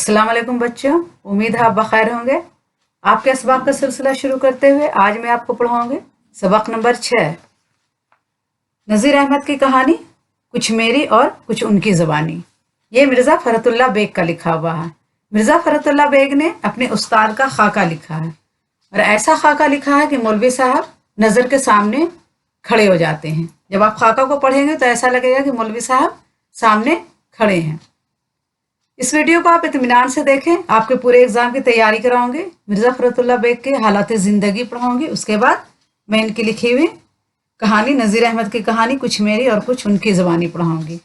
अस्सलाम वालेकुम बच्चों, उम्मीद है आप बखैर होंगे। आपके असबाक का सिलसिला शुरू करते हुए आज मैं आपको पढ़ाऊंगी सबक नंबर 6। नज़ीर अहमद की कहानी कुछ मेरी और कुछ उनकी ज़बानी। ये मिर्ज़ा फ़रतुल्लाह बेग का लिखा हुआ है। मिर्ज़ा फ़रतुल्लाह बेग ने अपने उस्ताद का खाका लिखा है और ऐसा खाका लिखा है कि मौलवी साहब नज़र के सामने खड़े हो जाते हैं। जब आप खाका को पढ़ेंगे तो ऐसा लगेगा कि मौलवी साहब सामने खड़े हैं। इस वीडियो को आप इत्मीनान से देखें। आपके पूरे एग्जाम की तैयारी कराऊंगी। मिर्ज़ा फ़रतुल्लाह बेग के हालात ज़िंदगी पढ़ाऊंगी। उसके बाद मैं इनकी लिखी हुई कहानी नज़ीर अहमद की कहानी कुछ मेरी और कुछ उनकी ज़बानी पढ़ाऊंगी।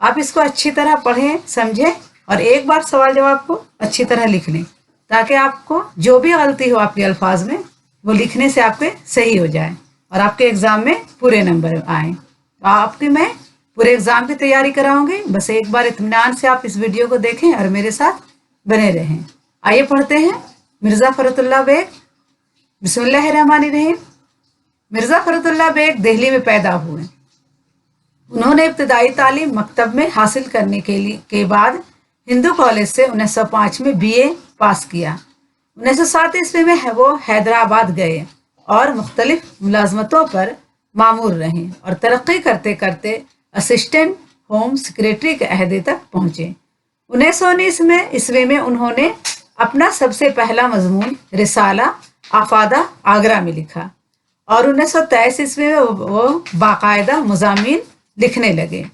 आप इसको अच्छी तरह पढ़ें, समझें और एक बार सवाल जवाब को अच्छी तरह लिख लें ताकि आपको जो भी गलती हो आपके अल्फाज में वो लिखने से आपके सही हो जाए और आपके एग्ज़ाम में पूरे नंबर आएँ। तो आपकी मैं पूरे एग्जाम की तैयारी कराऊंगी। बस एक बार इत्मीनान से आप इस वीडियो को देखें और मेरे साथ बने रहें। आइए पढ़ते हैं मिर्ज़ा फ़रतुल्लाह बेग। बिस्मिल्लाहिर्रहमानिर्रहीम। मिर्ज़ा फ़रतुल्लाह बेग दिल्ली में पैदा हुए। उन्होंने इब्तदाई तालीम मकतब में हासिल करने के बाद हिंदू कॉलेज से 1905 में BA पास किया। 1907 ईस्वी में वो हैदराबाद गए और मुख्तलिफ मुलाजमतों पर मामूर रहे और तरक्की करते करते असिस्टेंट होम सेक्रेटरी के अहदे तक पहुंचे। 1919 ईस्वी में उन्होंने अपना सबसे पहला मजमून रिसाला आफादा आगरा में लिखा और 1923 ईस्वी में वो बाकायदा मज़ामीन लिखने लगे।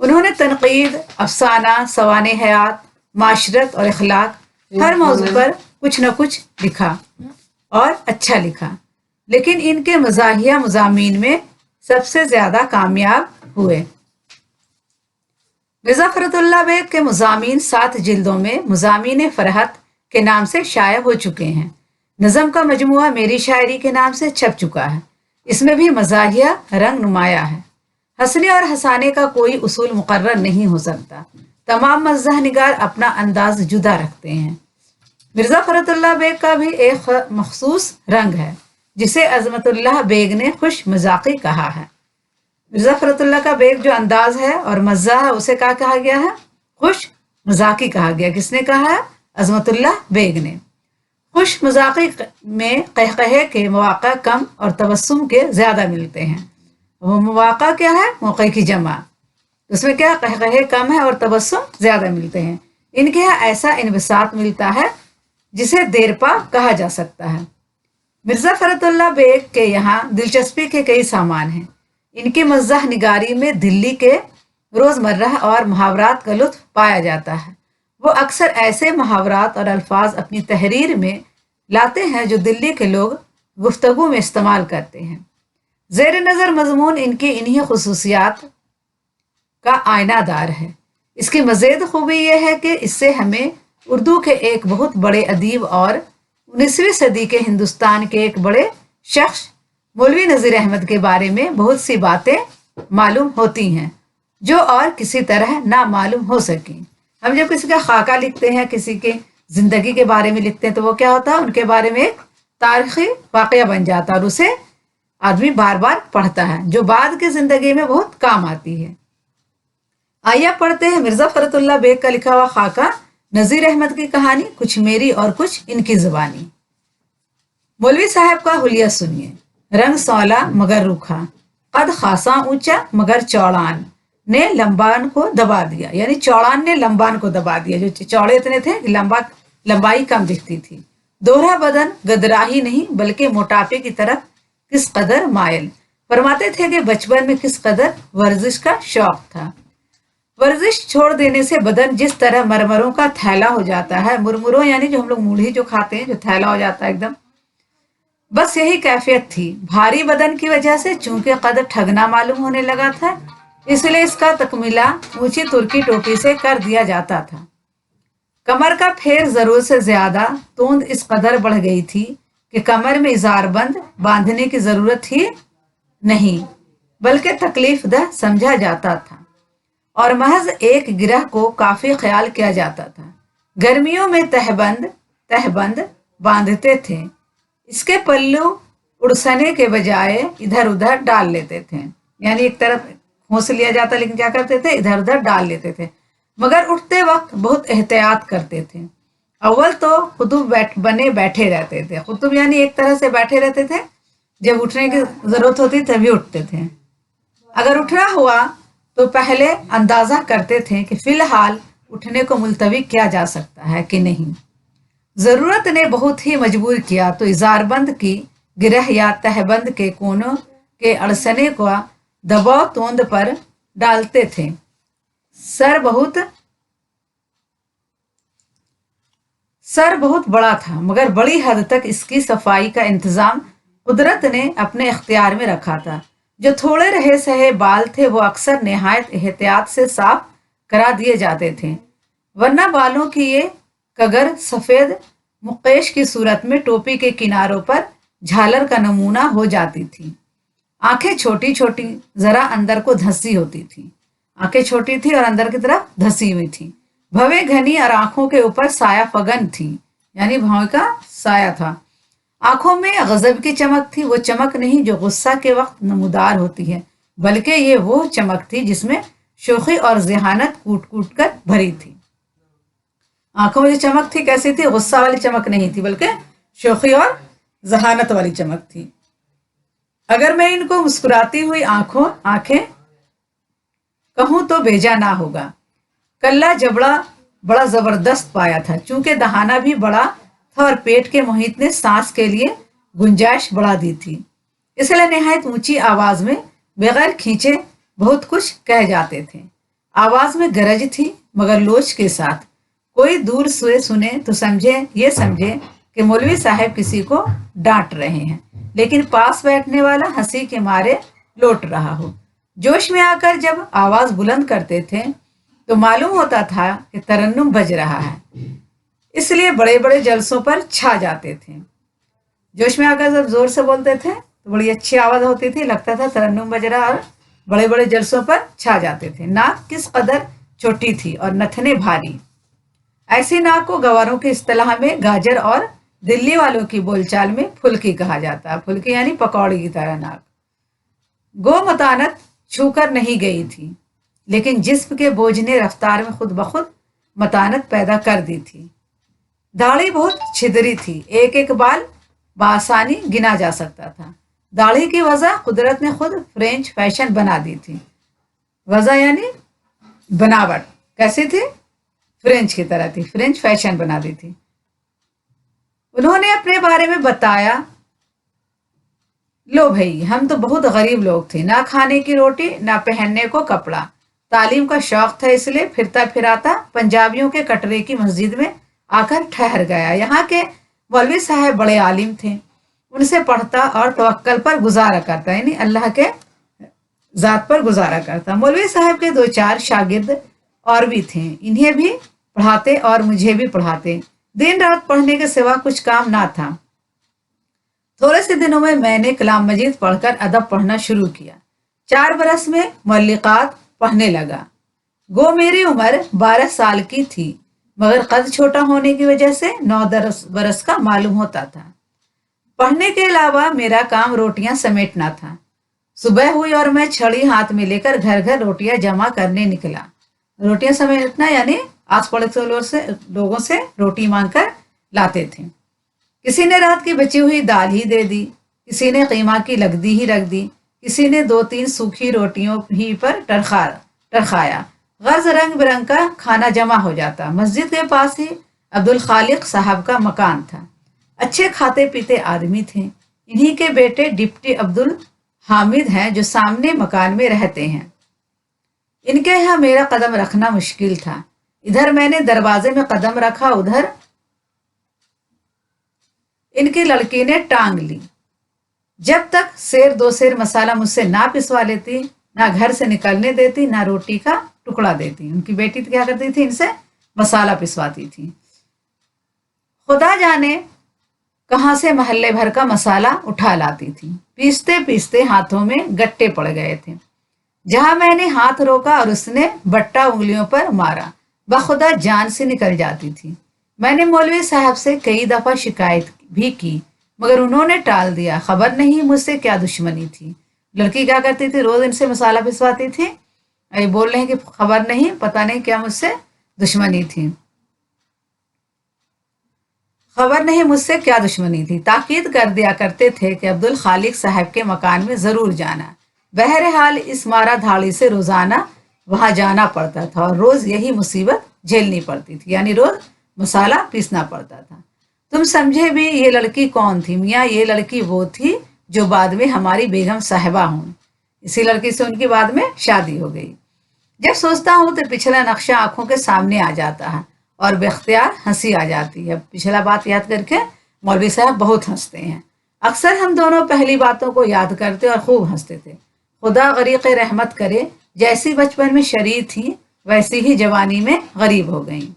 उन्होंने तनकीद, अफसाना, सवाने हयात, माशरत और अखलाक हर मौजू पर कुछ न कुछ लिखा और अच्छा लिखा, लेकिन इनके मज़ाहिया मज़ामीन में सबसे ज़्यादा कामयाब हुए। मिर्ज़ा फ़रतुल्लाह बेग के मज़ामीन 7 जिल्दों में मज़ामीन फ़रहत के नाम से शाया हो चुके हैं। नज़म का मजमुआ मेरी शायरी के नाम से छप चुका है। इसमें भी मज़ाहिया रंग नुमाया है। हंसने और हंसाने का कोई उसूल मुकर्रर नहीं हो सकता। तमाम मज़ाह निगार अपना अंदाज जुदा रखते हैं। मिर्ज़ा फ़रतुल्लाह बेग का भी एक मखसूस रंग है जिसे अज़मतुल्लाह बेग ने खुश मजाकी कहा है। मिर्ज़ा फ़रतुल्लाह का बेग जो अंदाज है और मज़ा है उसे क्या कहा गया है? खुश मजाकी कहा गया। किसने कहा है? अज़मतुल्लाह बेग ने। खुश मजाकी में कहकहे के मौक़ा कम और तबस्सुम के ज़्यादा मिलते हैं। वो मौक़ा क्या है? मौक़े की जमा। उसमें क्या कहकहे कम है और तबस्सुम ज़्यादा मिलते हैं। इनके यहाँ ऐसा इन्बिसात मिलता है जिसे देरपा कहा जा सकता है। मिर्ज़ा फ़रतुल्लाह बेग के यहाँ दिलचस्पी के कई सामान हैं। इनकी मज़ाह निगारी में दिल्ली के रोज़मर्रा और मुहावरात का लुत्फ़ पाया जाता है। वो अक्सर ऐसे मुहावरात और अल्फाज अपनी तहरीर में लाते हैं जो दिल्ली के लोग गुफ्तगू में इस्तेमाल करते हैं। ज़ेर नज़र मज़मून इनकी इन्हीं खुसूसियात का आयनादार है। इसकी मज़ीद खूबी यह है कि इससे हमें उर्दू के एक बहुत बड़े अदीब और 19वीं सदी के हिंदुस्तान के एक बड़े शख्स मौलवी नज़ीर अहमद के बारे में बहुत सी बातें मालूम होती हैं जो और किसी तरह ना मालूम हो सकें। हम जब किसी का खाका लिखते हैं, किसी के ज़िंदगी के बारे में लिखते हैं तो वो क्या होता है? उनके बारे में एक तारीख़ी वाक़या बन जाता है और उसे आदमी बार बार पढ़ता है जो बाद की ज़िंदगी में बहुत काम आती है। आइए पढ़ते हैं मिर्ज़ा फ़रतुल्लाह बेग का लिखा हुआ खाका नज़ीर अहमद की कहानी कुछ मेरी और कुछ इनकी ज़बानी। मौलवी साहब का हुलिया सुनिए। रंग सौला मगर रूखा, कद खासा ऊंचा मगर चौड़ान ने लंबान को दबा दिया। यानी चौड़ान ने लंबान को दबा दिया। जो चौड़े इतने थे कि लंबाई कम दिखती थी। दोहरा बदन, गदराही नहीं बल्कि मोटापे की तरफ किस कदर मायल। फरमाते थे कि बचपन में किस कदर वर्जिश का शौक था। वर्जिश छोड़ देने से बदन जिस तरह मरमरों का थैला हो जाता है। मुरमुरों यानी जो हम लोग मूढ़ी जो खाते हैं, जो थैला हो जाता है एकदम, बस यही कैफियत थी। भारी बदन की वजह से चूंकि कद ठगना मालूम होने लगा था, इसलिए इसका तकमीला ऊंची तुर्की टोपी से कर दिया जाता था। कमर का फेर जरूरत से ज्यादा तोंद इस कदर बढ़ गई थी कि कमर में इजारबंद बांधने की जरूरत ही नहीं बल्कि तकलीफ दह समझा जाता था और महज एक गिरह को काफी ख्याल किया जाता था। गर्मियों में तहबंद बांधते थे। इसके पल्लू उड़सने के बजाय इधर उधर डाल लेते थे। यानी एक तरफ खोस लिया जाता लेकिन क्या करते थे? इधर उधर डाल लेते थे। मगर उठते वक्त बहुत एहतियात करते थे। अव्वल तो कुतुब बने बैठे रहते थे। कुतुब यानी एक तरह से बैठे रहते थे, जब उठने की जरूरत होती तभी उठते थे। अगर उठना हुआ तो पहले अंदाजा करते थे कि फिलहाल उठने को मुलतवी किया जा सकता है कि नहीं। जरूरत ने बहुत ही मजबूर किया तो इजारबंद की गिरह या तहबंद के कोनों के अड़सने को दबाव तोंद पर डालते थे। सर बहुत बड़ा था, मगर बड़ी हद तक इसकी सफाई का इंतजाम कुदरत ने अपने इख्तियार में रखा था। जो थोड़े रहे सहे बाल थे वो अक्सर निहायत एहतियात से साफ करा दिए जाते थे, वरना बालों की ये कगर सफेद मुकेश की सूरत में टोपी के किनारों पर झालर का नमूना हो जाती थी। आंखें छोटी छोटी, जरा अंदर को धंसी होती थी। आंखें छोटी थी और अंदर की तरफ धंसी हुई थी। भवें घनी और आंखों के ऊपर साया फगन थी, यानी भवें का साया था। आंखों में गजब की चमक थी, वो चमक नहीं जो गुस्सा के वक्त नमूदार होती है, बल्कि ये वो चमक थी जिसमें शोखी और जहानत कूट कूट कर भरी थी। आंखों में जो चमक थी कैसी थी? गुस्सा वाली चमक नहीं थी, बल्कि शोखी और जहानत वाली चमक थी। अगर मैं इनको मुस्कुराती हुई आंखें कहूं तो भेजा ना होगा। कल्ला जबड़ा बड़ा जबरदस्त पाया था, चूंकि दहाना भी बड़ा था और पेट के मुहित ने सांस के लिए गुंजाइश बढ़ा दी थी, इसलिए निहायत ऊंची आवाज में बगैर खींचे बहुत कुछ कह जाते थे। आवाज में गरज थी, मगर लोच के साथ। कोई दूर से सुने तो ये समझे कि मौलवी साहब किसी को डांट रहे हैं, लेकिन पास बैठने वाला हंसी के मारे लौट रहा हो। जोश में आकर जब आवाज बुलंद करते थे तो मालूम होता था कि तरन्नुम बज रहा है, इसलिए बड़े बड़े जलसों पर छा जाते थे। जोश में आकर जब जोर से बोलते थे तो बड़ी अच्छी आवाज होती थी, लगता था तरन्नुम बज रहा, और बड़े बड़े जलसों पर छा जाते थे। नाक किस कदर छोटी थी और नथने भारी। ऐसी नाक को गवारों की इस्तिलाह में गाजर और दिल्ली वालों की बोलचाल में फुल्की कहा जाता है। फुल्की यानी पकौड़ी की तरह नाक। गो मतानत छूकर नहीं गई थी, लेकिन जिस्म के बोझ ने रफ्तार में खुद ब खुद मतानत पैदा कर दी थी। दाढ़ी बहुत छिदरी थी, एक एक बाल बासानी गिना जा सकता था। दाढ़ी की वजह कुदरत ने खुद फ्रेंच फैशन बना दी थी। वजह यानी बनावट कैसी थी? फ्रेंच की तरह थी, फ्रेंच फैशन बना दी थी। उन्होंने अपने बारे में बताया, लो भाई हम तो बहुत गरीब लोग थे, ना खाने की रोटी ना पहनने को कपड़ा। तालीम का शौक था, इसलिए फिरता फिराता पंजाबियों के कटरे की मस्जिद में आकर ठहर गया। यहाँ के मौलवी साहब बड़े आलिम थे, उनसे पढ़ता और तवक्कल पर गुजारा करता, यानी अल्लाह के जात पर गुजारा करता। मौलवी साहब के 2-4 शागिर्द और भी थे, इन्हें भी पढ़ाते और मुझे भी पढ़ाते। दिन रात पढ़ने के सिवा कुछ काम ना था। थोड़े से दिनों में मैंने कलाम मजीद पढ़कर अदब पढ़ना शुरू किया। 4 बरस में मुअल्लिकात पढ़ने लगा। गो मेरी उम्र 12 साल की थी, मगर कद छोटा होने की वजह से 9-10 बरस का मालूम होता था। पढ़ने के अलावा मेरा काम रोटियां समेटना था। सुबह हुई और मैं छड़ी हाथ में लेकर घर घर रोटियां जमा करने निकला। रोटियां समेटना यानी आस पड़ोस लोगों से रोटी मांग कर लाते थे। किसी ने रात की बची हुई दाल ही दे दी, किसी ने कीमा की लगदी ही रख दी, किसी ने 2-3 सूखी रोटियों ही पर टरखाया। गर्ज रंग बिरंग का खाना जमा हो जाता। मस्जिद के पास ही अब्दुल खालिक साहब का मकान था। अच्छे खाते पीते आदमी थे। इन्हीं के बेटे डिप्टी अब्दुल हामिद हैं, जो सामने मकान में रहते हैं। इनके यहाँ मेरा कदम रखना मुश्किल था। इधर मैंने दरवाजे में कदम रखा, उधर इनकी लड़की ने टांग ली। जब तक 1-2 सेर मसाला मुझसे ना पिसवा लेती, ना घर से निकलने देती, ना रोटी का टुकड़ा देती। उनकी बेटी तो क्या करती थी, इनसे मसाला पिसवाती थी। खुदा जाने कहां से महल्ले भर का मसाला उठा लाती थी। पीसते पीसते हाथों में गट्टे पड़ गए थे। जहां मैंने हाथ रोका और उसने बट्टा उंगलियों पर मारा, बखुदा जान से निकल जाती थी। मैंने मौलवी साहब से कई दफा शिकायत भी की, मगर उन्होंने टाल दिया। खबर नहीं मुझसे क्या दुश्मनी थी। लड़की क्या करती थी, रोज इनसे मसाला पिसवाती थी। ये बोल रहे हैं कि खबर नहीं, पता नहीं क्या मुझसे दुश्मनी थी। खबर नहीं मुझसे क्या दुश्मनी थी। ताकीद कर दिया करते थे कि अब्दुल खालिक साहब के मकान में ज़रूर जाना। बहरहाल इस मारा धाड़ी से रोज़ाना वहाँ जाना पड़ता था और रोज़ यही मुसीबत झेलनी पड़ती थी, यानी रोज़ मसाला पीसना पड़ता था। तुम समझे भी ये लड़की कौन थी मियाँ? ये लड़की वो थी जो बाद में हमारी बेगम साहिबा हों। इसी लड़की से उनकी बाद में शादी हो गई। जब सोचता हूँ तो पिछला नक्शा आंखों के सामने आ जाता है और बेख्तियार हंसी आ जाती है। पिछला बात याद करके मौलवी साहब बहुत हंसते हैं। अक्सर हम दोनों पहली बातों को याद करते और खूब हंसते थे। खुदा गरीक़ रहमत करे, जैसी बचपन में शरीर थी वैसी ही जवानी में गरीब हो गई।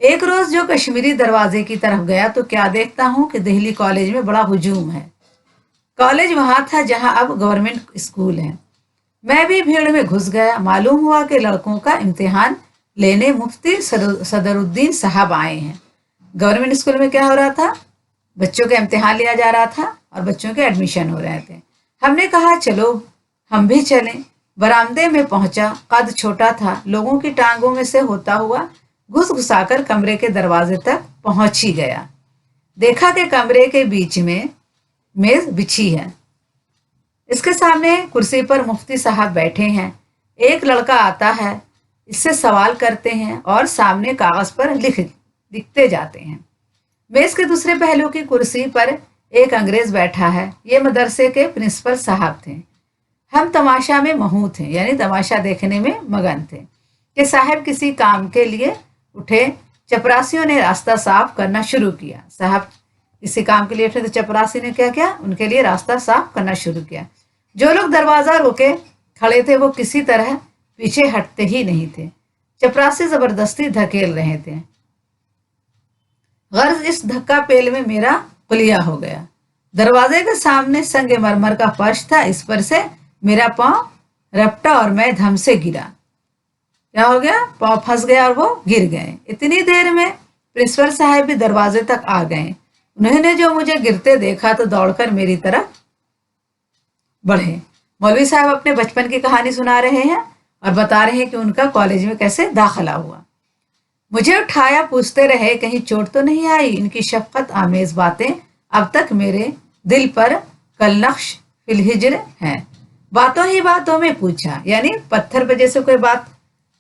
एक रोज जो कश्मीरी दरवाजे की तरफ गया तो क्या देखता हूँ कि दिल्ली कॉलेज में बड़ा हुजूम है। कॉलेज वहां था जहां अब गवर्नमेंट स्कूल है। मैं भी भीड़ में घुस गया। मालूम हुआ कि लड़कों का इम्तिहान लेने मुफ्ती सदरुद्दीन साहब आए हैं। गवर्नमेंट स्कूल में क्या हो रहा था? बच्चों का इम्तिहान लिया जा रहा था और बच्चों के एडमिशन हो रहे थे। हमने कहा चलो हम भी चलें। बरामदे में पहुंचा। कद छोटा था, लोगों की टांगों में से होता हुआ घुस घुसाकर कमरे के दरवाजे तक पहुंच ही गया। देखा कि कमरे के बीच में मेज बिछी है। इसके सामने कुर्सी पर मुफ्ती साहब बैठे हैं। एक लड़का आता है, इससे सवाल करते हैं और सामने कागज पर लिखते जाते हैं। मेज के दूसरे पहलू की कुर्सी पर एक अंग्रेज बैठा है। ये मदरसे के प्रिंसिपल साहब थे। हम तमाशा में महू थे, यानी तमाशा देखने में मगन थे कि साहब किसी काम के लिए उठे। चपरासियों ने रास्ता साफ करना शुरू किया। साहब किसी काम के लिए उठे तो चपरासी ने क्या किया? उनके लिए रास्ता साफ करना शुरू किया। जो लोग दरवाजा रोके खड़े थे वो किसी तरह पीछे हटते ही नहीं थे। चपरासी जबरदस्ती धकेल रहे थे। गर्ज इस धक्का पेल में मेरा कुलिया हो गया। दरवाजे के सामने संगे मरमर का फर्श था। इस पर से मेरा पांव रपटा और मैं धम से गिरा। क्या हो गया? पांव फंस गया और वो गिर गए। इतनी देर में प्रिंसिपल साहब भी दरवाजे तक आ गए। उन्होंने जो मुझे गिरते देखा तो दौड़कर मेरी तरफ बढ़े। मौलवी साहब अपने बचपन की कहानी सुना रहे हैं और बता रहे हैं कि उनका कॉलेज में कैसे दाखिला हुआ। मुझे उठाया, पूछते रहे कहीं चोट तो नहीं आई। इनकी शफकत आमेज बातें अब तक मेरे दिल पर कलनक्श फिलहिज्र हैं। बातों ही बातों में पूछा, यानी पत्थर पर जैसे कोई बात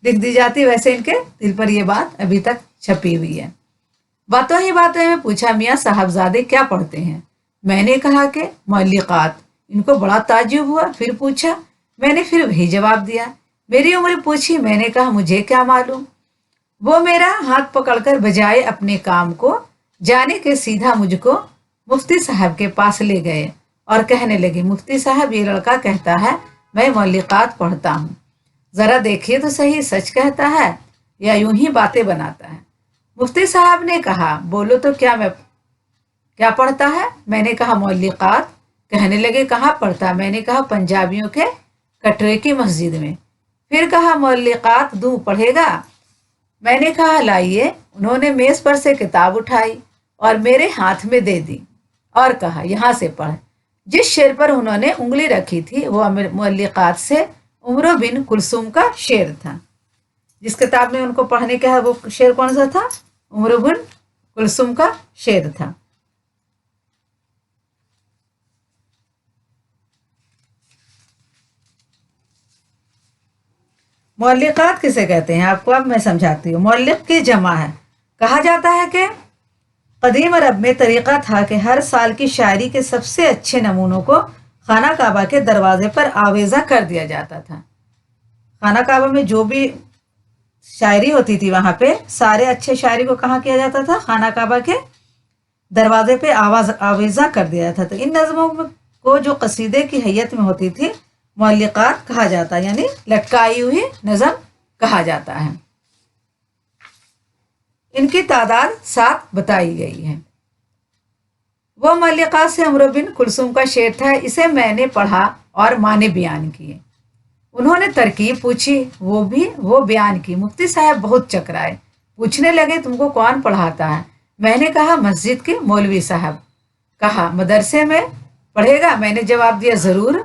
लिख दी जाती वैसे इनके दिल पर यह बात अभी तक छपी हुई है। बातों ही बातों में पूछा, मियाँ साहबजादे क्या पढ़ते हैं? मैंने कहा कि मौलिकात। इनको बड़ा ताज्जुब हुआ। फिर पूछा। मैंने फिर वही जवाब दिया। मेरी उम्र पूछी। मैंने कहा मुझे क्या मालूम। वो मेरा हाथ पकड़कर बजाय अपने काम को जाने के सीधा मुझको मुफ्ती साहब के पास ले गए और कहने लगे, मुफ्ती साहब ये लड़का कहता है मैं मौलिकात पढ़ता हूँ, जरा देखिए तो सही सच कहता है या यूं ही बातें बनाता है। मुफ्ती साहब ने कहा, बोलो तो क्या पढ़ता है? मैंने कहा मौलिकात। कहने लगे कहाँ पढ़ता? मैंने कहा पंजाबियों के कटरे की मस्जिद में। फिर कहा मौलिकात दूं पढ़ेगा? मैंने कहा लाइए। उन्होंने मेज पर से किताब उठाई और मेरे हाथ में दे दी और कहा यहाँ से पढ़। जिस शेर पर उन्होंने उंगली रखी थी वो मौलिकात से उमरो बिन कुलसुम का शेर था। जिस किताब में उनको पढ़ने का है वो शेर कौन सा था? उमरो बिन कुलसुम का शेर था। मौलिकात किसे कहते हैं आपको अब मैं समझाती हूँ। मौलिक की जमा है। कहा जाता है कि कदीम अरब में तरीका था कि हर साल की शायरी के सबसे अच्छे नमूनों को खाना काबा के दरवाजे पर आवेजा कर दिया जाता था। खाना काबा में जो भी शायरी होती थी वहां पे सारे अच्छे शायरी को कहाँ किया जाता था? खाना काबा के दरवाजे पे आवेजा कर दिया जाता था। इन नज़मों को जो कसीदे की हैयत में होती थी मौलिकात कहा जाता है, यानी लटकाई हुई नज़म कहा जाता है। इनकी तादाद 7 बताई गई है। वो मौलिकात से अमरो बिन कुलसुम का शेर था। इसे मैंने पढ़ा और माँ ने बयान किए। उन्होंने तरकीब पूछी, वो बयान की। मुफ्ती साहब बहुत चकराए, पूछने लगे तुमको कौन पढ़ाता है? मैंने कहा मस्जिद के मौलवी साहब। कहा मदरसे में पढ़ेगा? मैंने जवाब दिया जरूर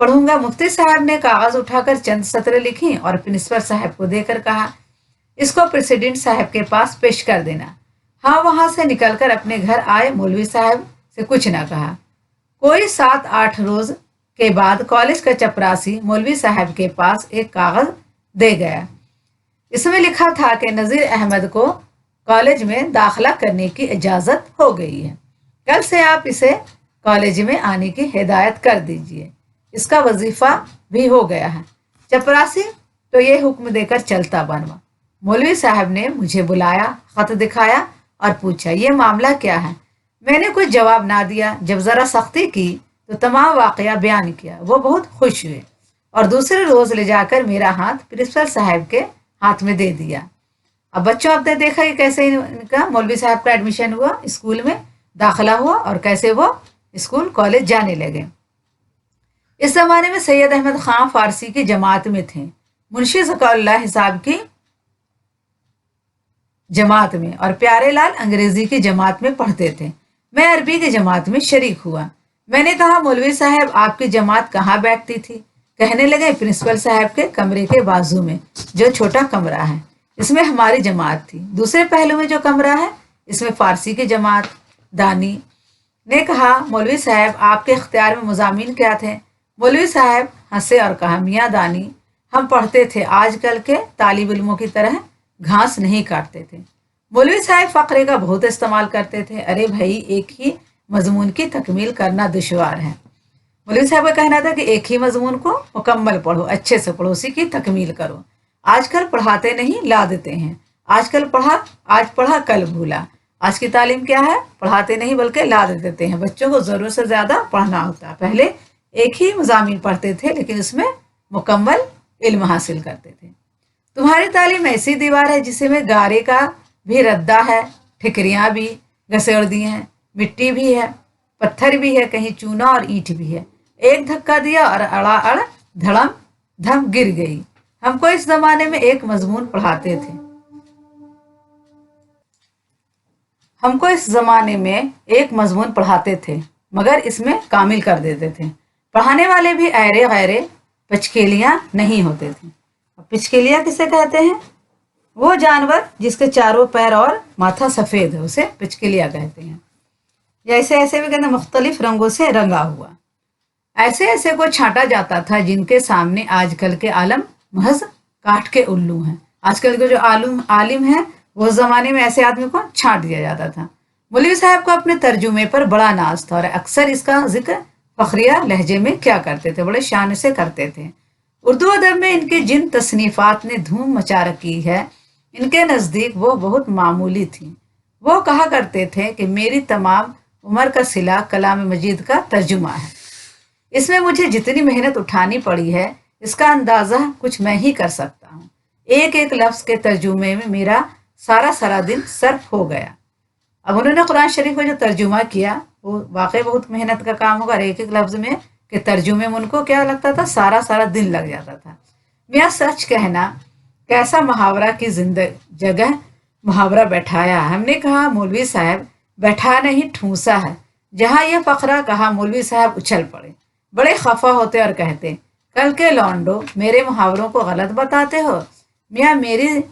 पढ़ूंगा। मुफ्ती साहब ने कागज उठाकर चंद सत्र लिखी और प्रिंसिपल साहब को देकर कहा इसको प्रेसिडेंट साहब के पास पेश कर देना। हाँ, वहां से निकलकर अपने घर आए। मौलवी साहब से कुछ ना कहा। कोई 7-8 रोज के बाद कॉलेज का चपरासी मौलवी साहब के पास एक कागज दे गया। इसमें लिखा था कि नज़ीर अहमद को कॉलेज में दाखिला करने की इजाज़त हो गई है। कल से आप इसे कॉलेज में आने की हिदायत कर दीजिए। इसका वजीफा भी हो गया है। चपरासी तो ये हुक्म देकर चलता बनवा। मौलवी साहब ने मुझे बुलाया, खत दिखाया और पूछा, ये मामला क्या है? मैंने कुछ जवाब ना दिया। जब ज़रा सख्ती की तो तमाम वाक़या बयान किया। वो बहुत खुश हुए और दूसरे रोज़ ले जाकर मेरा हाथ प्रिंसिपल साहब के हाथ में दे दिया। अब बच्चों, आपने देखा कि कैसे इनका मौलवी साहब का एडमिशन हुआ, स्कूल में दाखिला हुआ और कैसे वो स्कूल कॉलेज जाने लगे। इस जमाने में सैयद अहमद खां फारसी की जमात में थे, मुंशी ज़काउल्लाह हिसाब की जमात में और प्यारे लाल अंग्रेजी की जमात में पढ़ते थे। मैं अरबी की जमात में शरीक हुआ। मैंने कहा, मौलवी साहब आपकी जमात कहाँ बैठती थी? कहने लगे, प्रिंसिपल साहब के कमरे के बाजू में जो छोटा कमरा है, इसमें हमारी जमात थी। दूसरे पहलू में जो कमरा है, इसमें फारसी की जमात। दानी ने कहा, मौलवी साहब आपके इख्तियार में मुज़ामीन क्या थे? मौलवी साहब हंसे और कहा, मियाँ दानी, हम पढ़ते थे, आजकल के तालिब इल्मों की तरह घास नहीं काटते थे। मौलवी साहब फ़क़रे का बहुत इस्तेमाल करते थे। अरे भाई, एक ही मजमून की तकमील करना दुश्वार है। मौलवी साहब का कहना था कि एक ही मजमून को मुकम्मल पढ़ो, अच्छे से पढ़ो, उसी की तकमील करो। आजकल पढ़ाते नहीं, ला देते हैं। आजकल पढ़ा, आज पढ़ा, कल भूला। आज की तालीम क्या है? पढ़ाते नहीं बल्कि ला देते हैं। बच्चों को ज़रूरत से ज़्यादा पढ़ना होता है। पहले एक ही मज़ामीन पढ़ते थे, लेकिन उसमें मुकम्मल इल्म हासिल करते थे। तुम्हारी तालीम ऐसी दीवार है जिसमें गारे का भी रद्दा है, ठिकरियाँ भी घसेड़ दी हैं, मिट्टी भी है, पत्थर भी है, कहीं चूना और ईंट भी है। एक धक्का दिया और अड़ा अड़ धड़म धम गिर गई। हमको इस जमाने में एक मजमून पढ़ाते थे। हमको इस जमाने में एक मजमून पढ़ाते थे, मगर इसमें कामिल कर देते थे। पढ़ाने वाले भी ऐरे गैरे पिचकेलियाँ नहीं होते थे। अब पिचकेलियाँ किसे कहते हैं? वो जानवर जिसके चारों पैर और माथा सफ़ेद है, उसे पिचकेलियाँ कहते हैं। जैसे ऐसे भी कहते हैं, मुख्तलिफ रंगों से रंगा हुआ। ऐसे ऐसे को छांटा जाता था जिनके सामने आजकल के आलम महज काठ के उल्लू हैं। आजकल के जो आलिम हैं, वो ज़माने में ऐसे आदमी को छांट दिया जाता था। मौलवी साहब को अपने तर्जुमे पर बड़ा नाज था और अक्सर इसका जिक्र फखरिया लहजे में क्या करते थे, बड़े शान से करते थे। उर्दू अदब में इनकी जिन तसनीफ़ात ने धूम मचा रखी है, इनके नज़दीक वो बहुत मामूली थी। वो कहा करते थे कि मेरी तमाम उम्र का सिला कलाम मजीद का तर्जुमा है। इसमें मुझे जितनी मेहनत उठानी पड़ी है, इसका अंदाज़ा कुछ मैं ही कर सकता हूँ। एक एक लफ्ज़ के तर्जुमे में मेरा सारा दिन सर्फ हो गया। अब उन्होंने कुरान शरीफ को जो तर्जुमा किया, वो वाकई बहुत मेहनत का काम होगा। और एक एक लफ्ज़ में के तर्जुमे में उनको क्या लगता था, सारा दिन लग जाता था। मियाँ सच कहना, कैसा मुहावरा की जगह मुहावरा बैठाया। हमने कहा, मौलवी साहब बैठा नहीं, ठूंसा है। जहाँ यह फकरा कहा, मौलवी साहब उछल पड़े, बड़े खफा होते और कहते, कल के लौंडो, मेरे मुहावरों को गलत बताते हो। मियाँ, मेरी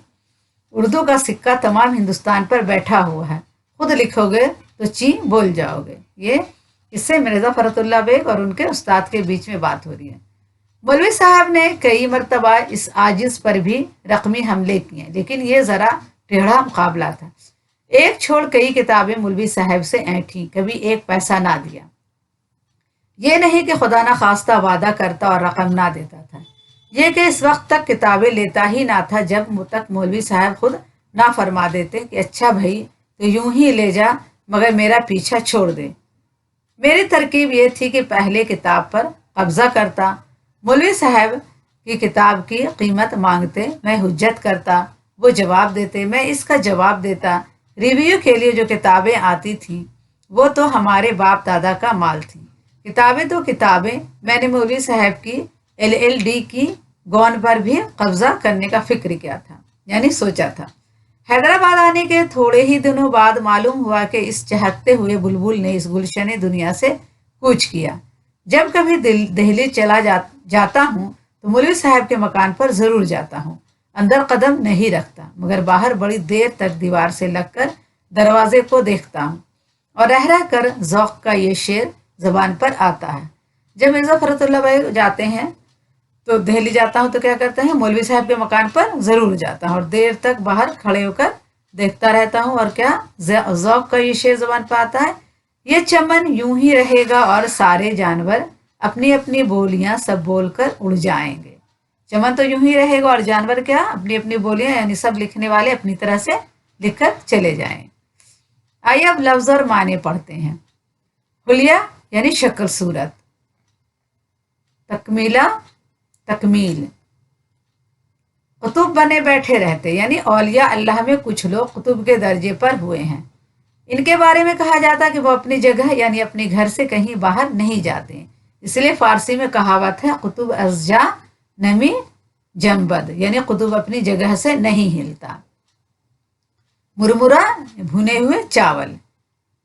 उर्दू का सिक्का तमाम हिंदुस्तान पर बैठा हुआ है, खुद लिखोगे तो ची बोल जाओगे। ये इससे मिर्ज़ा फरतुल्लाह बेग और उनके उस्ताद के बीच में बात हो रही है। मौलवी साहब ने कई मरतबा इस आजिज़ पर भी रकमी हमले किए, लेकिन ये ज़रा टेढ़ा मुकाबला था। एक छोड़ कई किताबें मौलवी साहब से ऐंठी, कभी एक पैसा ना दिया। ये नहीं कि खुदा ना खास्ता वादा करता और रकम ना देता था, ये कि इस वक्त तक किताबें लेता ही ना था जब तक मौलवी साहब खुद ना फरमा देते कि अच्छा भाई, तो यूं ही ले जा, मगर मेरा पीछा छोड़ दे। मेरी तरकीब ये थी कि पहले किताब पर कब्जा करता, मौलवी साहब की किताब की कीमत मांगते, मैं हुज्जत करता, वो जवाब देते, मैं इसका जवाब देता। रिव्यू के लिए जो किताबें आती थीं, वो तो हमारे बाप दादा का माल थी। किताबें तो किताबें। मैंने मौलवी साहब की LLD की गौन पर भी कब्जा करने का फिक्र किया था, यानी सोचा था। हैदराबाद आने के थोड़े ही दिनों बाद मालूम हुआ कि इस चहकते हुए बुलबुल ने इस गुलशन दुनिया से कूच किया। जब कभी दिल्ली चला जाता हूँ तो मौलवी साहब के मकान पर ज़रूर जाता हूँ। अंदर कदम नहीं रखता, मगर बाहर बड़ी देर तक दीवार से लगकर दरवाजे को देखता हूँ और रह रह कर ज़ौक़ का ये शेर ज़बान पर आता है। जब मिर्ज़ा फ़खरुद्दीन भाई जाते हैं तो दिल्ली जाता हूँ तो क्या करते हैं, मौलवी साहब के मकान पर ज़रूर जाता हूँ और देर तक बाहर खड़े होकर देखता रहता हूँ। और क्या ज़ौक़ का ये शेर ज़बान पर आता है, ये चमन यूं ही रहेगा और सारे जानवर अपनी अपनी बोलियां सब बोलकर उड़ जाएंगे। चमन तो यूं ही रहेगा और जानवर क्या, अपनी अपनी बोलियां, यानी सब लिखने वाले अपनी तरह से लिखकर चले जाएं। आइए अब लफ्ज और माने पढ़ते हैं। हुलिया यानी शक्ल सूरत, तकमीला तकमील, कुतुब बने बैठे रहते, यानी औलिया अल्लाह में कुछ लोग कुतुब के दर्जे पर हुए हैं। इनके बारे में कहा जाता है कि वो अपनी जगह यानी अपने घर से कहीं बाहर नहीं जाते, इसलिए फारसी में कहावत है कुतुब अज़जा नमी जम्बद, यानी कुतुब अपनी जगह से नहीं हिलता। मुरमुरा भुने हुए चावल,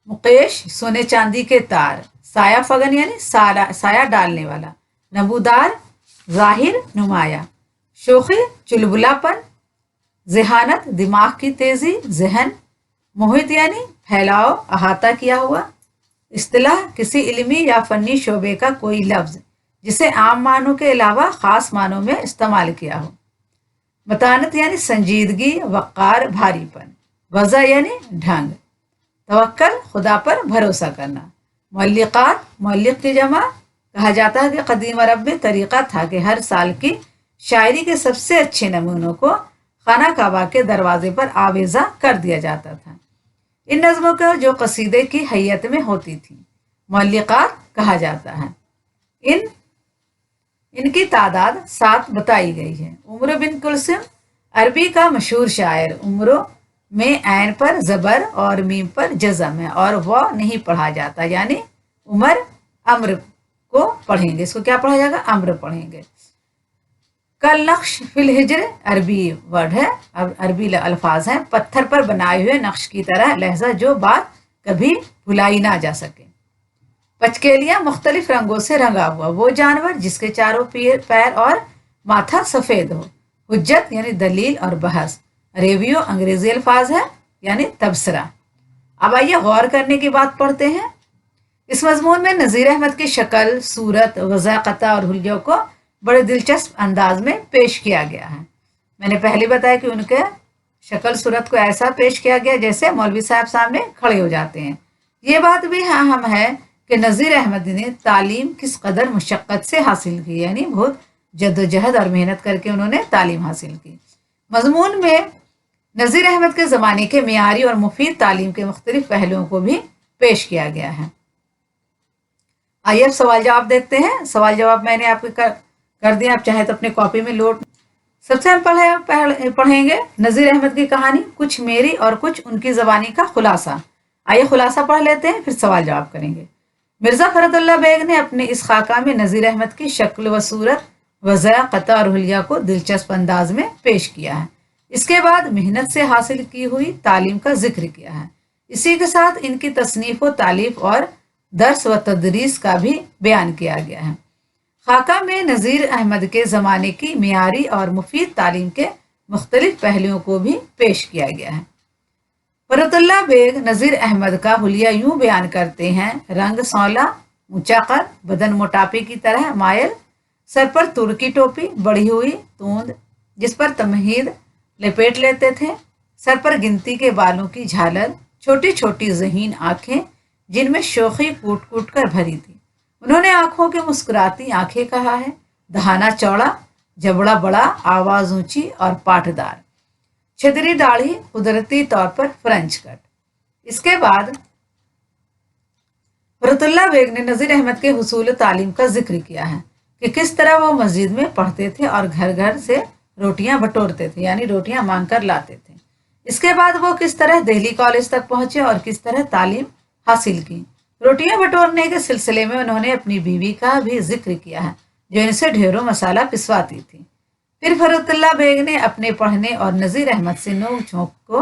मुकेश सोने चांदी के तार, साया फगन यानी साया डालने वाला, नबूदार जाहिर नुमाया, शोखी चुलबुलापन, जहानत दिमाग की तेजी जहन, मोहित यानी फैलाव अहाता किया हुआ, इस्तिलाह किसी इल्मी या फनी शोबे का कोई लफ्ज जिसे आम मानों के अलावा खास मानों में इस्तेमाल किया हो, मतानत यानी संजीदगी वक़ार भारीपन, वज़ा यानी ढंग, तवक्कल खुदा पर भरोसा करना, मुअल्लिक़ात मुअल्लिक़ की जमा, कहा जाता है कि कदीम अरब में तरीक़ा था कि हर साल की शायरी के सबसे अच्छे नमूनों को खाना काबा के दरवाजे पर आवेज़ा कर दिया जाता था। इन नज़्मों को जो कसीदे की हैयत में होती थी मुअल्लिक़ात कहा जाता है। इनकी तादाद 7 बताई गई है। उमर बिन कुलसुम अरबी का मशहूर शायर, उमरों में ऐन पर ज़बर और मीम पर जज़म है और वह नहीं पढ़ा जाता, यानी उमर अम्र को पढ़ेंगे, इसको क्या पढ़ा जाएगा, अम्र पढ़ेंगे। कल नक्श फिल हिजर अरबी वर्ड है, अब अरबी अल्फाज हैं, पत्थर पर बनाए हुए नक्श की तरह लहजा जो बात कभी भुलाई ना जा सके। पचकेलियां मुख्तलिफ रंगों से रंगा हुआ, वो जानवर जिसके चारों पैर और माथा सफ़ेद हो, हुज्जत यानी दलील और बहस, रेवियो अंग्रेजी अल्फाज है यानी तबसरा। अब आइए गौर करने की बात पढ़ते हैं। इस मजमून में नज़ीर अहमद की शक्ल सूरत वज़ाक़ता और हुलिया को बड़े दिलचस्प अंदाज में पेश किया गया है। मैंने पहले बताया कि उनके शक्ल सूरत को ऐसा पेश किया गया जैसे मौलवी साहब सामने खड़े हो जाते हैं। ये बात भी अहम है कि नज़ीर अहमद ने तालीम किस कदर मुशक्क़त से हासिल की, यानी बहुत जद्दोजहद और मेहनत करके उन्होंने तालीम हासिल की। मजमून में नज़ीर अहमद के ज़माने के मियारी और मुफीद तालीम के मुख्तलिफ पहलुओं को भी पेश किया गया है। आइए अब सवाल जवाब देखते हैं। सवाल जवाब मैंने आपको कर दिया, आप चाहे तो अपने कॉपी में नोट। सबसे हम पढ़ेंगे नज़ीर अहमद की कहानी, कुछ मेरी और कुछ उनकी ज़बानी का खुलासा। आइए खुलासा पढ़ लेते हैं, फिर सवाल जवाब करेंगे। मिर्ज़ा फ़खरुद्दीन बेग ने अपने इस खाका में नज़ीर अहमद की शक्ल व सूरत, वज़ाक़ता और हुलिया को दिलचस्प अंदाज में पेश किया है। इसके बाद मेहनत से हासिल की हुई तालीम का जिक्र किया है। इसी के साथ इनकी तसनीफ़ व तालीफ और दर्स व तदरीस का भी बयान किया गया है। खाका में नज़ीर अहमद के ज़माने की मियारी और मुफीद तालीम के मुख्तलिफ पहलुओं को भी पेश किया गया है। फ़खरुद्दीन बेग नज़ीर अहमद का हुलिया यूं बयान करते हैं, रंग सौला, ऊंचा कद, बदन मोटापे की तरह मायल, सर पर तुर्की टोपी, बढ़ी हुई तूंद जिस पर तमहीद लपेट लेते थे, सर पर गिनती के बालों की झालर, छोटी छोटी ज़हीन आँखें जिनमें शोखी कूट कूट कर भरी थी। उन्होंने आंखों के मुस्कुराती आंखें कहा है, दहाना चौड़ा, जबड़ा बड़ा, आवाज़ ऊंची और पाटदार, छिदरी दाढ़ी, कुदरती तौर पर फ्रेंच कट। इसके बाद फ़खरुद्दीन बेग ने नज़ीर अहमद के हुसूल तालीम का जिक्र किया है कि किस तरह वो मस्जिद में पढ़ते थे और घर घर से रोटियां बटोरते थे, यानी रोटियां मांग कर लाते थे। इसके बाद वो किस तरह दिल्ली कॉलेज तक पहुंचे और किस तरह तालीम हासिल की। रोटियां बटोरने के सिलसिले में उन्होंने अपनी बीवी का भी जिक्र किया है जो इनसे ढेरों मसाला पिसवाती थी। फिर फ़खरुद्दीन बेग ने अपने पढ़ने और नज़ीर अहमद से नोक झोंक को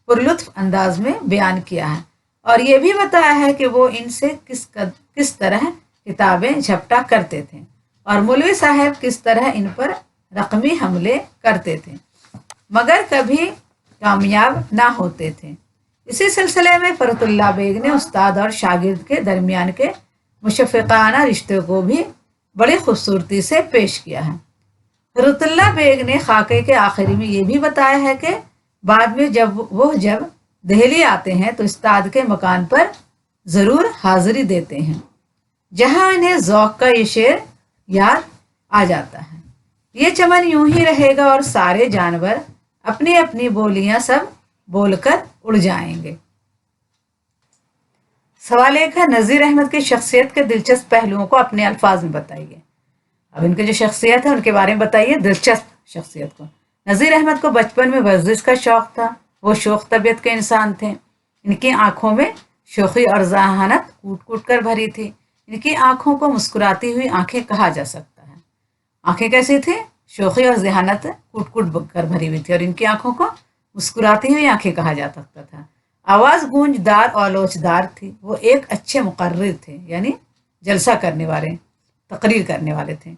पुरलुत्फ अंदाज में बयान किया है और ये भी बताया है कि वो इनसे किस तरह किताबें झपटा करते थे और मौलवी साहब किस तरह इन पर रकमी हमले करते थे। मगर कभी कामयाब ना होते थे। इसी सिलसिले में फरहतुल्लाह बेग ने उस्ताद और शागिर्द के दरमियान के मुशफ़िक़ाना रिश्ते को भी बड़ी खूबसूरती से पेश किया है। फरहतुल्लाह बेग ने खाके के आखिरी में ये भी बताया है कि बाद में जब दिल्ली आते हैं तो उस्ताद के मकान पर ज़रूर हाज़िरी देते हैं, जहाँ इन्हें ज़ौक़ का ये शेर याद आ जाता है। ये चमन यूं ही रहेगा और सारे जानवर अपनी अपनी बोलियां सब बोलकर उड़ जाएंगे। सवाल एक है, नज़ीर अहमद की शख्सियत के दिलचस्प पहलुओं को अपने अल्फाज में बताइए। अब इनकी जो शख्सियत है उनके बारे में बताइए, दिलचस्प शख्सियत को। नज़ीर अहमद को बचपन में वर्जिश का शौक़ था। वो शौक़ तबीयत के इंसान थे। इनकी आंखों में शोखी और जहानत कूट कूट कर भरी थी। इनकी आंखों को मुस्कुराती हुई आंखें कहा जा सकता है। आंखें कैसी थी? शोखी और जहानत कूट कूट कर भरी हुई थी और इनकी आंखों को मुस्कुराती हुई आंखें कहा जा सकता था। आवाज़ गूंजदार और लोचदार थी। वो एक अच्छे मुकर्रिर थे, यानी जलसा करने वाले, तकरीर करने वाले थे।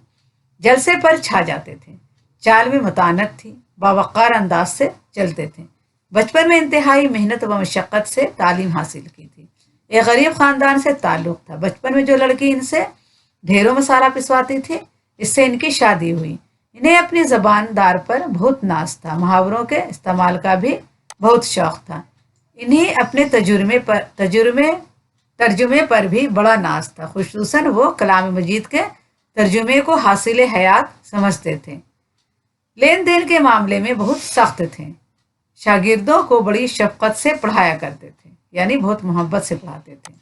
जलसे पर छा जाते थे। चाल में मतानत थी। बावक़ार अंदाज से चलते थे। बचपन में इंतहाई मेहनत व मशक्क़त से तालीम हासिल की थी। एक गरीब ख़ानदान से ताल्लुक़ था। बचपन में जो लड़की इनसे ढेरों मसाला पिसवाती थी, इससे इनकी शादी हुई। इन्हें अपनी ज़बानदार पर बहुत नाज था। मुहावरों के इस्तेमाल का भी बहुत शौक़ था। इन्हें अपने तर्जुमे पर भी बड़ा नाज था। खुसूसन वो कलाम मजीद के तर्जुमे को हासिल हयात समझते थे। लेन देन के मामले में बहुत सख्त थे। शागिर्दों को बड़ी शफ़क़त से पढ़ाया करते थे, यानी बहुत मोहब्बत से पढ़ाते थे।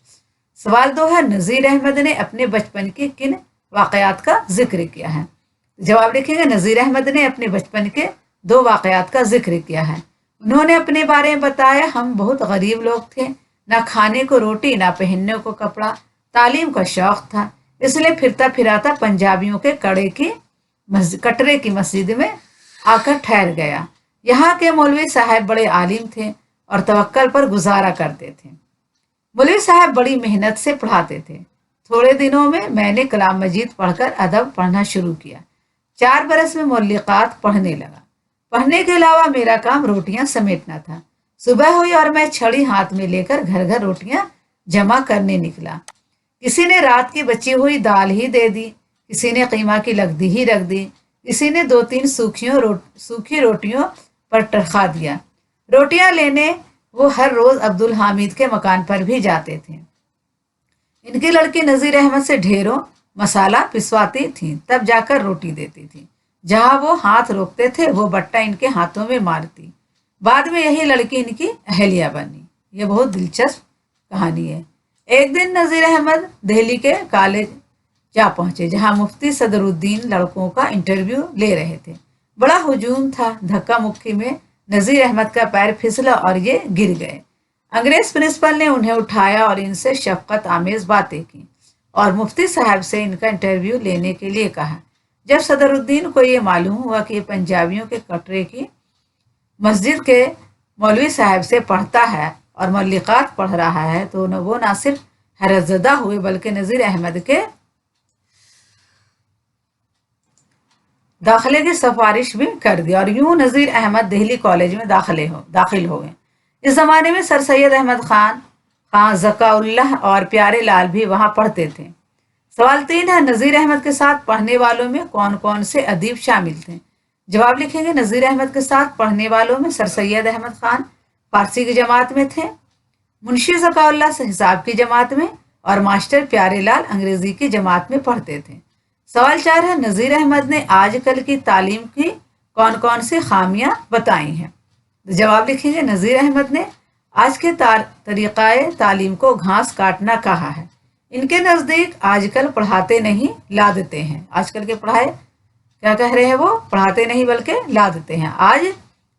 सवाल 2 है, नज़ीर अहमद ने अपने बचपन के किन वाक़यात का जिक्र किया है? जवाब लिखेंगे, नज़ीर अहमद ने अपने बचपन के 2 वाक़यात का जिक्र किया है। उन्होंने अपने बारे में बताया, हम बहुत गरीब लोग थे। ना खाने को रोटी, ना पहनने को कपड़ा। तालीम का शौक़ था, इसलिए फिरता फिराता पंजाबियों के कटरे की मस्जिद में आकर ठहर गया। यहाँ के मौलवी साहब बड़े आलिम थे और तवक्कल पर गुजारा करते थे। मौलवी साहब बड़ी मेहनत से पढ़ाते थे। थोड़े दिनों में मैंने कलाम मजीद पढ़कर अदब पढ़ना शुरू किया। 4 बरस में मुअल्लिक़ात पढ़ने लगा। पढ़ने के अलावा मेरा काम रोटियां समेटना था। सुबह हुई और मैं छड़ी हाथ में लेकर घर घर रोटियां जमा करने निकला। किसी ने रात की बची हुई दाल ही दे दी, किसी ने कीमा की लगदी ही रख दी, किसी ने 2-3 सूखी रोटियों पर टरखा दिया। रोटियां लेने वो हर रोज अब्दुल हामिद के मकान पर भी जाते थे। इनकी लड़की नज़ीर अहमद से ढेरों मसाला पिसवाती थी, तब जाकर रोटी देती थी। जहां वो हाथ रोकते थे वो बट्टा इनके हाथों में मारती। बाद में यही लड़की इनकी अहलिया बनी। ये बहुत दिलचस्प कहानी है। एक दिन नज़ीर अहमद दिल्ली के कॉलेज जा पहुंचे, जहां मुफ्ती सदरुद्दीन लड़कों का इंटरव्यू ले रहे थे। बड़ा हुजूम था। धक्का मुक्की में नज़ीर अहमद का पैर फिसला और ये गिर गए। अंग्रेज प्रिंसिपल ने उन्हें उठाया और इनसे शफकत आमेज बातें की और मुफ्ती साहब से इनका इंटरव्यू लेने के लिए कहा। जब सदरुद्दीन को ये मालूम हुआ कि ये पंजाबियों के कटरे की मस्जिद के मौलवी साहब से पढ़ता है और मुअल्लिक़ात पढ़ रहा है, तो वो ना सिर्फ हैरतज़दा हुए बल्कि नज़ीर अहमद के दाखिले की सिफारिश भी कर दी और यूं नज़ीर अहमद दिल्ली कॉलेज में दाखिल हो गए। इस ज़माने में सर सैयद अहमद खान ज़काउल्लाह और प्यारे लाल भी वहाँ पढ़ते थे। सवाल 3 है, नज़ीर अहमद के साथ पढ़ने वालों में कौन कौन से अदीब शामिल थे? जवाब लिखेंगे, नज़ीर अहमद के साथ पढ़ने वालों में सर सैयद अहमद खान फारसी की जमात में थे, मुंशी ज़काउल्लाह से हिसाब की जमात में और मास्टर प्यारे लाल अंग्रेजी की जमात में पढ़ते थे। सवाल 4 है, नज़ीर अहमद ने आजकल की तालीम की कौन कौन सी खामियां बताई हैं? जवाब लिखेंगे, नज़ीर अहमद ने आज के तरीक़ाए तालीम को घास काटना कहा है। इनके नज़दीक आजकल पढ़ाते नहीं ला देते हैं। आजकल के पढ़ाए क्या कह रहे हैं? वो पढ़ाते नहीं बल्कि ला देते हैं। आज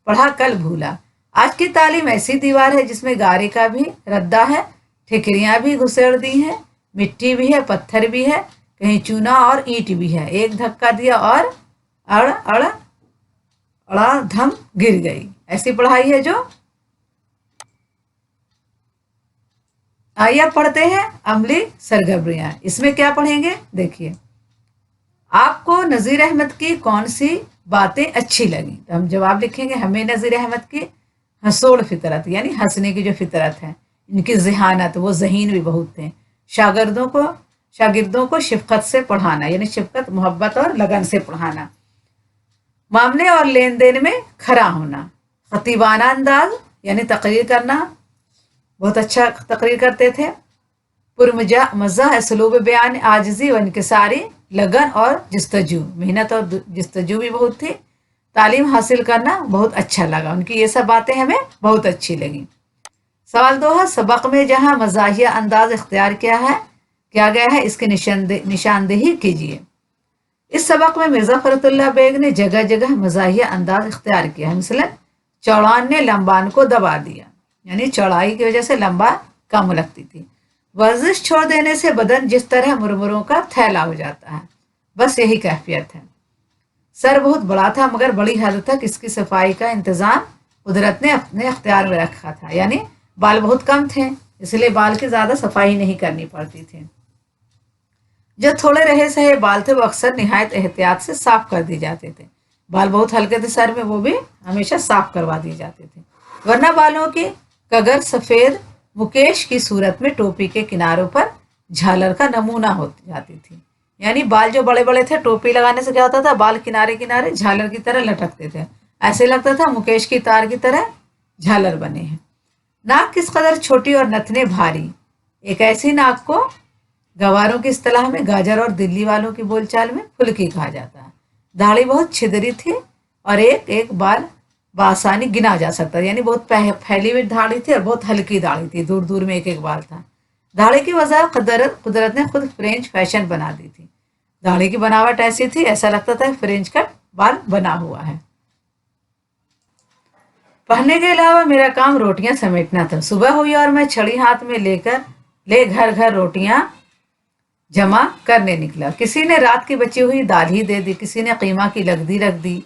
पढ़ा कल भूला। आज की तालीम ऐसी दीवार है जिसमें गारे का भी रद्दा है, ठिकरियाँ भी घुसेड़ दी हैं, मिट्टी भी है, पत्थर भी है, कहीं चूना और ईंट भी है। एक धक्का दिया और अड़ा धम गिर गई। ऐसी पढ़ाई है जो। आइए अब पढ़ते हैं अमली सरगर्मियाँ। इसमें क्या पढ़ेंगे देखिए। आपको नज़ीर अहमद की कौन सी बातें अच्छी लगी। तो हम जवाब लिखेंगे हमें नज़ीर अहमद की हंसोड़ फितरत यानी हंसने की जो फितरत है, इनकी ज़हानत, वो ज़हीन भी बहुत थे। शागिर्दों को शिफ़क़त से पढ़ाना यानी शिफ़क़त, मोहब्बत और लगन से पढ़ाना। मामले और लेन देन में खरा होना। खतीबाना अंदाज यानी तकरीर करना, बहुत अच्छा तकरीर करते थे। पुरमज़ा असलूब बयान, आजिज़ी व इनकिसारी, लगन और जस्तजू, मेहनत और जस्तजू भी बहुत थी। तालीम हासिल करना बहुत अच्छा लगा, उनकी ये सब बातें हमें बहुत अच्छी लगी। सवाल 2 है, सबक में जहाँ मज़ाहिया अंदाज इख्तियार किया गया है इसकी निशानदेही कीजिए। इस सबक में मिर्ज़ा फ़खरुद्दीन बेग ने जगह जगह मज़ाहिया अंदाज इख्तियार किया है। मसलन चौड़ान ने लंबान को दबा दिया, यानी चौड़ाई की वजह से लंबा कम लगती थी। वर्जिश छोड़ देने से बदन जिस तरह मुरमुरों का थैला हो जाता है, बस यही कैफियत है। सर बहुत बड़ा था मगर बड़ी हद तक इसकी सफाई का इंतज़ाम कुदरत ने अपने अख्तियार में रखा था, यानी बाल बहुत कम थे इसलिए बाल की ज़्यादा सफाई नहीं करनी पड़ती थी। जो थोड़े रहे सहे बाल थे वो अक्सर निहायत एहतियात से साफ कर दिए जाते थे। बाल बहुत हल्के थे सर में, वो भी हमेशा साफ करवा दिए जाते थे, वरना बालों की कगर सफ़ेद मुकेश की सूरत में टोपी के किनारों पर झालर का नमूना हो जाती थी। यानी बाल जो बड़े बड़े थे, टोपी लगाने से क्या होता था, बाल किनारे किनारे झालर की तरह लटकते थे, ऐसे लगता था मुकेश की तार की तरह झालर बने हैं। नाक किस कदर छोटी और नथने भारी, एक ऐसी नाक को गवारों की इस्तिलाह में, गाजर और दिल्ली वालों की बोलचाल में फुल्की कहा जाता है। दाढ़ी बहुत छिदरी थी और एक एक बाल बआसानी गिना जा सकता है, यानी बहुत फैली हुई दाढ़ी थी और बहुत हल्की दाढ़ी थी, दूर दूर में एक एक बाल था। दाढ़ी की वजह कुदरत ने खुद फ्रेंच फैशन बना दी थी। दाढ़ी की बनावट ऐसी थी ऐसा लगता था फ्रेंच कट बाल बना हुआ है। पढ़ने के अलावा मेरा काम रोटियां समेटना था। सुबह हुई और मैं छड़ी हाथ में ले घर घर रोटियां जमा करने निकला। किसी ने रात की बची हुई दाल ही दे दी, किसी ने कीमा की लगदी रख दी,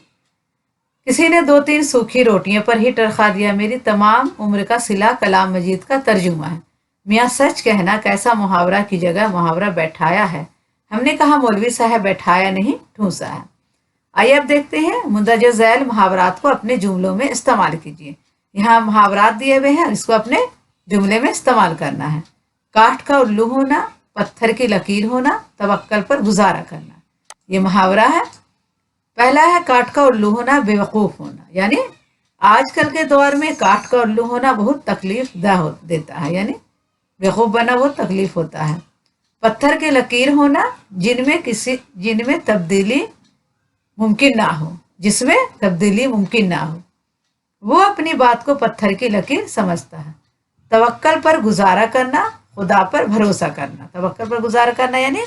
किसी ने 2-3 सूखी रोटियों पर ही टरखा दिया। मेरी तमाम उम्र का सिला कलाम मजीद का तर्जुमा है। मियाँ सच कहना कैसा मुहावरा की जगह मुहावरा बैठाया है। हमने कहा मौलवी साहब बैठाया नहीं ठूंसा है। आइए अब देखते हैं मुंदरज झैल मुहावरात को अपने जुमलों में इस्तेमाल कीजिए। यहाँ मुहावरात दिए हुए हैं, इसको अपने जुमले में इस्तेमाल करना है। काठ का उल्लू होना, पत्थर की लकीर होना, तवक्कल पर गुजारा करना, ये मुहावरा है। पहला है काठ का उल्लू होना, बेवकूफ़ होना, यानी आजकल के दौर में काठ का उल्लू होना बहुत तकलीफ देता है, यानी बेवकूफ़ बनना बहुत तकलीफ होता है। पत्थर की लकीर होना, जिनमें तब्दीली मुमकिन ना हो, जिसमें तब्दीली मुमकिन ना हो, वो अपनी बात को पत्थर की लकीर समझता है। तवक्कल पर गुजारा करना, खुदा पर भरोसा करना। तवक्कल पर गुजारा करना यानी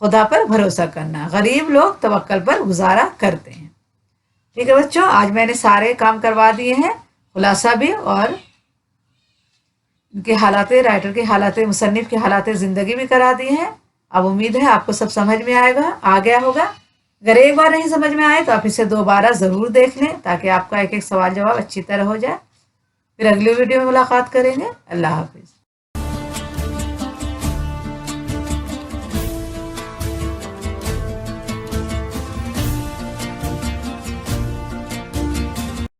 खुदा पर भरोसा करना। गरीब लोग तवक्कल पर गुजारा करते हैं। ठीक है बच्चों, आज मैंने सारे काम करवा दिए हैं, खुलासा भी और इनके हालात, राइटर के हालात, मुसन्निफ के हालात ज़िंदगी भी करा दिए हैं। अब उम्मीद है आपको सब समझ में आ गया होगा। अगर एक बार नहीं समझ में आए तो आप इसे दोबारा ज़रूर देख लें ताकि आपका एक एक सवाल जवाब अच्छी तरह हो जाए। फिर अगली वीडियो में मुलाकात करेंगे। अल्लाह हाफिज़।